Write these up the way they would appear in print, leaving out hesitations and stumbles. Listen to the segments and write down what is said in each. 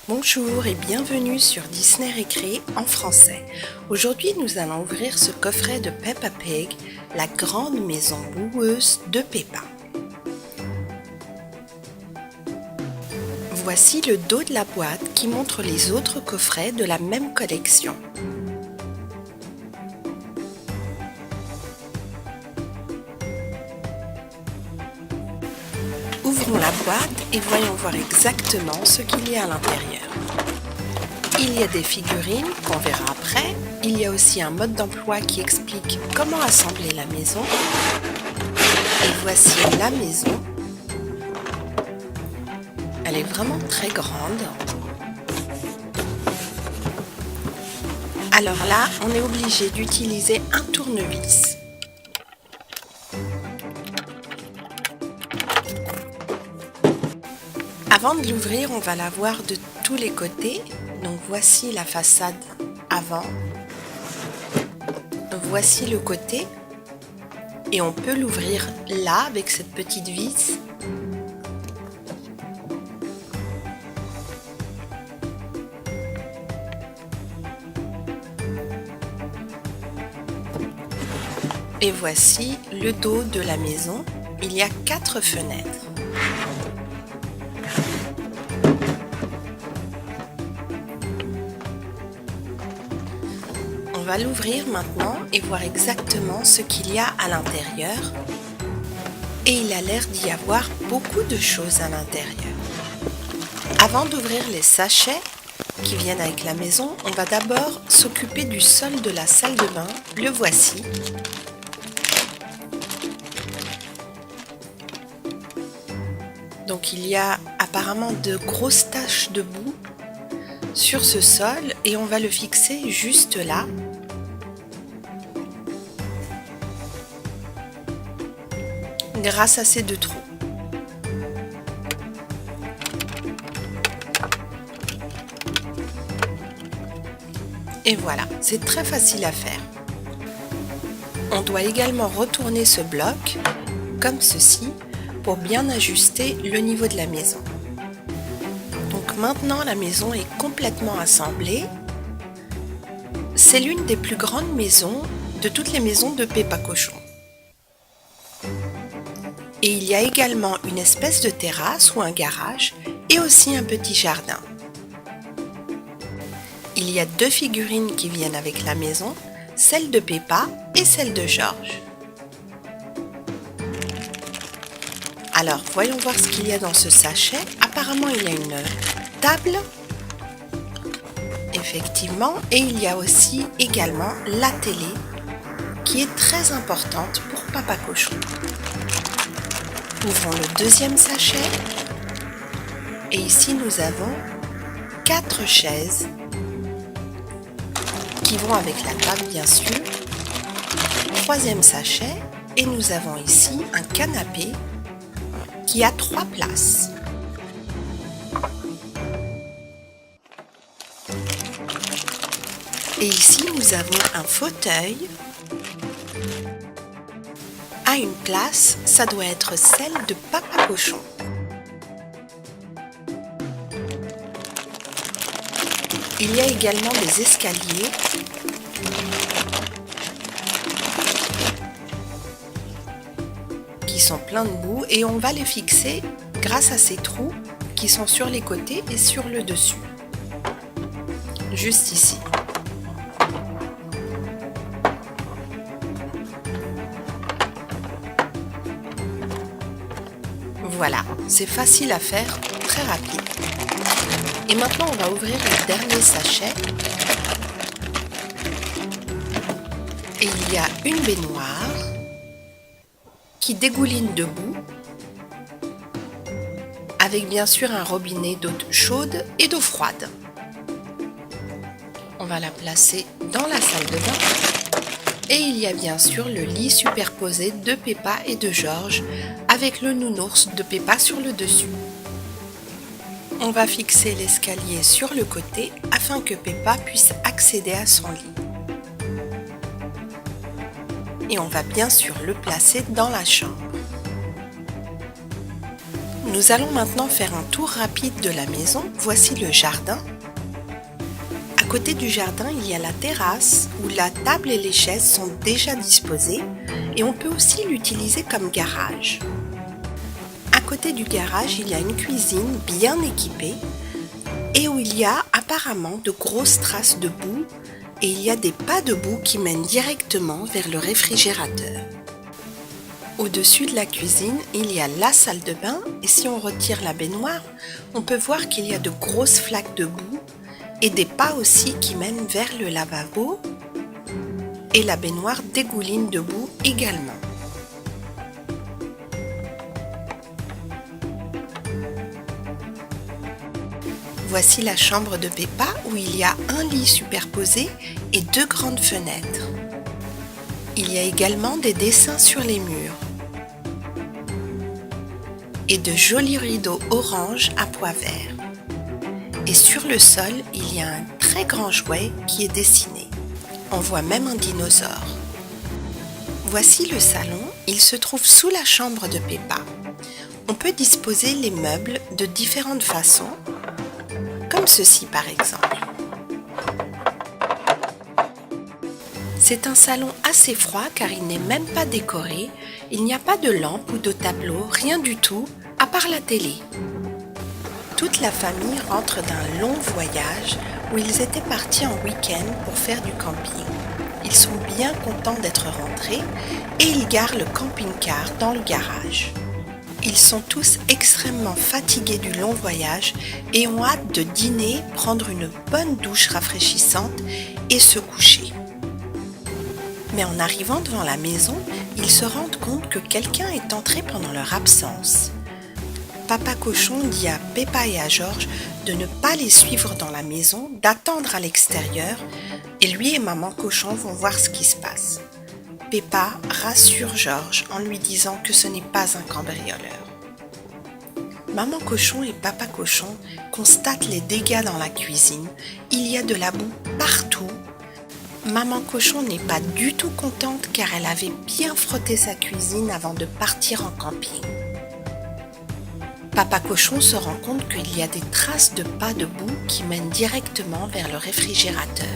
Bonjour et bienvenue sur Disney Récré en français. Aujourd'hui, nous allons ouvrir ce coffret de Peppa Pig, la grande maison boueuse de Peppa. Voici le dos de la boîte qui montre les autres coffrets de la même collection. Ouvrons la boîte et voyons voir exactement ce qu'il y a à l'intérieur. Il y a des figurines qu'on verra après. Il y a aussi un mode d'emploi qui explique comment assembler la maison. Et voici la maison. Elle est vraiment très grande. Alors là, on est obligé d'utiliser un tournevis. Avant de l'ouvrir, on va la voir de tous les côtés. Donc voici la façade avant. Voici le côté. Et on peut l'ouvrir là avec cette petite vis. Et voici le dos de la maison. Il y a 4 fenêtres. On va l'ouvrir maintenant et voir exactement ce qu'il y a à l'intérieur. Et il a l'air d'y avoir beaucoup de choses à l'intérieur. Avant d'ouvrir les sachets qui viennent avec la maison, on va d'abord s'occuper du sol de la salle de bain. Le voici. Donc il y a apparemment de grosses taches de boue sur ce sol et on va le fixer juste là. Grâce à ces 2 trous. Et voilà, c'est très facile à faire. On doit également retourner ce bloc, comme ceci, pour bien ajuster le niveau de la maison. Donc maintenant, la maison est complètement assemblée. C'est l'une des plus grandes maisons de toutes les maisons de Peppa Cochon. Et il y a également une espèce de terrasse ou un garage et aussi un petit jardin. Il y a 2 figurines qui viennent avec la maison, celle de Peppa et celle de George. Alors, voyons voir ce qu'il y a dans ce sachet. Apparemment, il y a une table, effectivement, et il y a aussi également la télé qui est très importante pour Papa Cochon. Ouvrons le deuxième sachet et ici nous avons 4 chaises qui vont avec la table bien sûr. Troisième sachet et nous avons ici un canapé qui a 3 places. Et ici nous avons un fauteuil. À une place, ça doit être celle de Papa Cochon. Il y a également des escaliers qui sont pleins de boue et on va les fixer grâce à ces trous qui sont sur les côtés et sur le dessus. Juste ici. Voilà, c'est facile à faire, très rapide. Et maintenant, on va ouvrir le dernier sachet. Et il y a une baignoire qui dégouline de boue, avec bien sûr un robinet d'eau chaude et d'eau froide. On va la placer dans la salle de bain. Et il y a bien sûr le lit superposé de Peppa et de George avec le nounours de Peppa sur le dessus. On va fixer l'escalier sur le côté afin que Peppa puisse accéder à son lit. Et on va bien sûr le placer dans la chambre. Nous allons maintenant faire un tour rapide de la maison. Voici le jardin. À côté du jardin, il y a la terrasse où la table et les chaises sont déjà disposées et on peut aussi l'utiliser comme garage. À côté du garage, il y a une cuisine bien équipée et où il y a apparemment de grosses traces de boue et il y a des pas de boue qui mènent directement vers le réfrigérateur. Au-dessus de la cuisine, il y a la salle de bain et si on retire la baignoire, on peut voir qu'il y a de grosses flaques de boue et des pas aussi qui mènent vers le lavabo et la baignoire dégouline de boue également. Voici la chambre de Peppa où il y a un lit superposé et 2 grandes fenêtres. Il y a également des dessins sur les murs et de jolis rideaux orange à pois vert. Et sur le sol, il y a un très grand jouet qui est dessiné. On voit même un dinosaure. Voici le salon, il se trouve sous la chambre de Peppa. On peut disposer les meubles de différentes façons, comme ceci par exemple. C'est un salon assez froid car il n'est même pas décoré, il n'y a pas de lampe ou de tableau, rien du tout, à part la télé. Toute la famille rentre d'un long voyage où ils étaient partis en week-end pour faire du camping. Ils sont bien contents d'être rentrés et ils garent le camping-car dans le garage. Ils sont tous extrêmement fatigués du long voyage et ont hâte de dîner, prendre une bonne douche rafraîchissante et se coucher. Mais en arrivant devant la maison, ils se rendent compte que quelqu'un est entré pendant leur absence. Papa Cochon dit à Peppa et à Georges de ne pas les suivre dans la maison, d'attendre à l'extérieur, et lui et Maman Cochon vont voir ce qui se passe. Peppa rassure Georges en lui disant que ce n'est pas un cambrioleur. Maman Cochon et Papa Cochon constatent les dégâts dans la cuisine. Il y a de la boue partout. Maman Cochon n'est pas du tout contente car elle avait bien frotté sa cuisine avant de partir en camping. Papa Cochon se rend compte qu'il y a des traces de pas de boue qui mènent directement vers le réfrigérateur.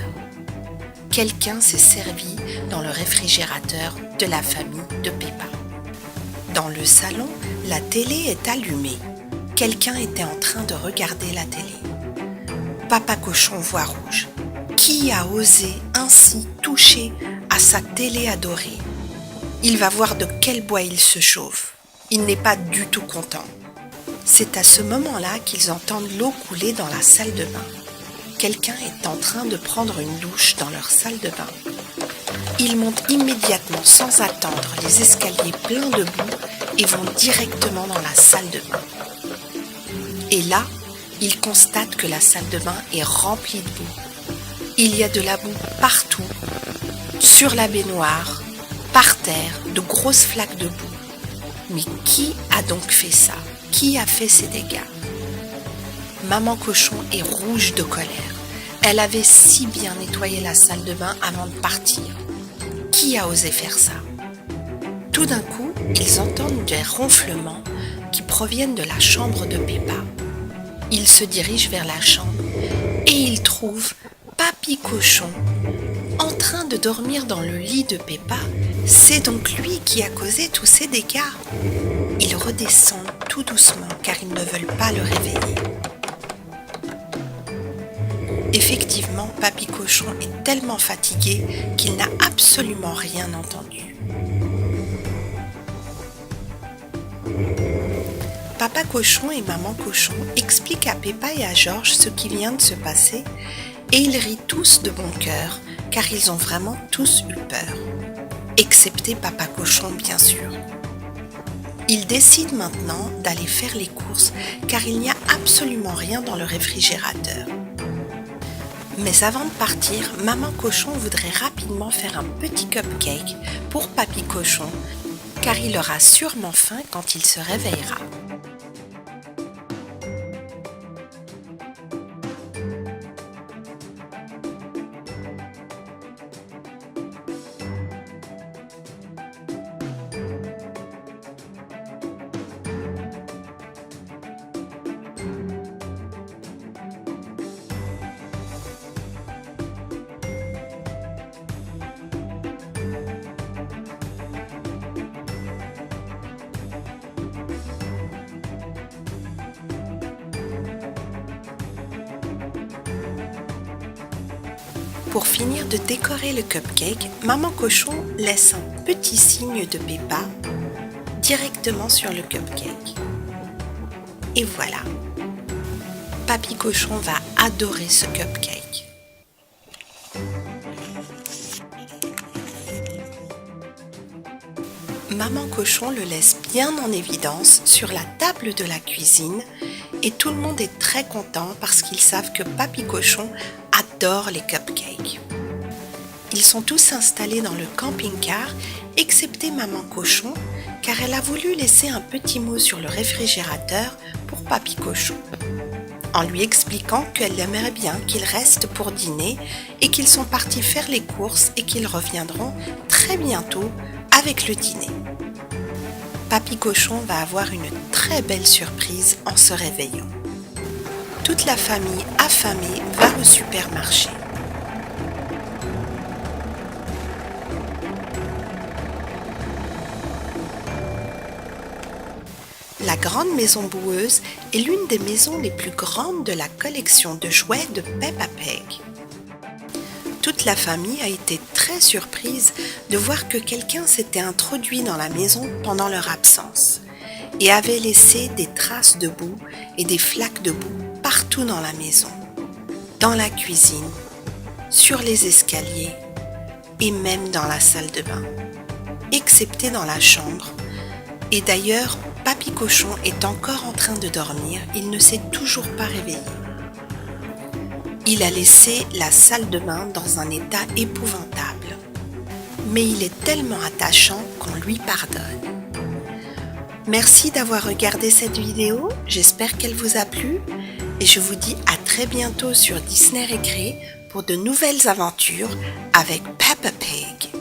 Quelqu'un s'est servi dans le réfrigérateur de la famille de Peppa. Dans le salon, la télé est allumée. Quelqu'un était en train de regarder la télé. Papa Cochon voit rouge. Qui a osé ainsi toucher à sa télé adorée? Il va voir de quel bois il se chauffe. Il n'est pas du tout content. C'est à ce moment-là qu'ils entendent l'eau couler dans la salle de bain. Quelqu'un est en train de prendre une douche dans leur salle de bain. Ils montent immédiatement, sans attendre, les escaliers pleins de boue et vont directement dans la salle de bain. Et là, ils constatent que la salle de bain est remplie de boue. Il y a de la boue partout, sur la baignoire, par terre, de grosses flaques de boue. Mais qui a donc fait ça? Qui a fait ces dégâts? Maman Cochon est rouge de colère. Elle avait si bien nettoyé la salle de bain avant de partir. Qui a osé faire ça? Tout d'un coup, ils entendent des ronflements qui proviennent de la chambre de Peppa. Ils se dirigent vers la chambre et ils trouvent Papy Cochon en train de dormir dans le lit de Peppa. C'est donc lui qui a causé tous ces dégâts. Ils redescendent tout doucement car ils ne veulent pas le réveiller. Effectivement, Papy Cochon est tellement fatigué qu'il n'a absolument rien entendu. Papa Cochon et Maman Cochon expliquent à Peppa et à Georges ce qui vient de se passer et ils rient tous de bon cœur car ils ont vraiment tous eu peur. Excepté Papa Cochon bien sûr. Ils décident maintenant d'aller faire les courses car il n'y a absolument rien dans le réfrigérateur. Mais avant de partir, Maman Cochon voudrait rapidement faire un petit cupcake pour Papy Cochon car il aura sûrement faim quand il se réveillera. Pour finir de décorer le cupcake, Maman Cochon laisse un petit signe de Peppa directement sur le cupcake. Et voilà, Papy Cochon va adorer ce cupcake. Maman Cochon le laisse bien en évidence sur la table de la cuisine et tout le monde est très content parce qu'ils savent que Papy Cochon adore les cupcakes. Ils sont tous installés dans le camping-car, excepté Maman Cochon, car elle a voulu laisser un petit mot sur le réfrigérateur pour Papy Cochon, en lui expliquant qu'elle aimerait bien qu'il reste pour dîner et qu'ils sont partis faire les courses et qu'ils reviendront très bientôt avec le dîner. Papy Cochon va avoir une très belle surprise en se réveillant. Toute la famille affamée va au supermarché. La grande maison boueuse est l'une des maisons les plus grandes de la collection de jouets de Peppa Pig. Toute la famille a été très surprise de voir que quelqu'un s'était introduit dans la maison pendant leur absence et avait laissé des traces de boue et des flaques de boue partout dans la maison, dans la cuisine, sur les escaliers et même dans la salle de bain, excepté dans la chambre. Et d'ailleurs, Papy Cochon est encore en train de dormir, il ne s'est toujours pas réveillé. Il a laissé la salle de bain dans un état épouvantable. Mais il est tellement attachant qu'on lui pardonne. Merci d'avoir regardé cette vidéo, j'espère qu'elle vous a plu et je vous dis à très bientôt sur Disney Récré pour de nouvelles aventures avec Peppa Pig.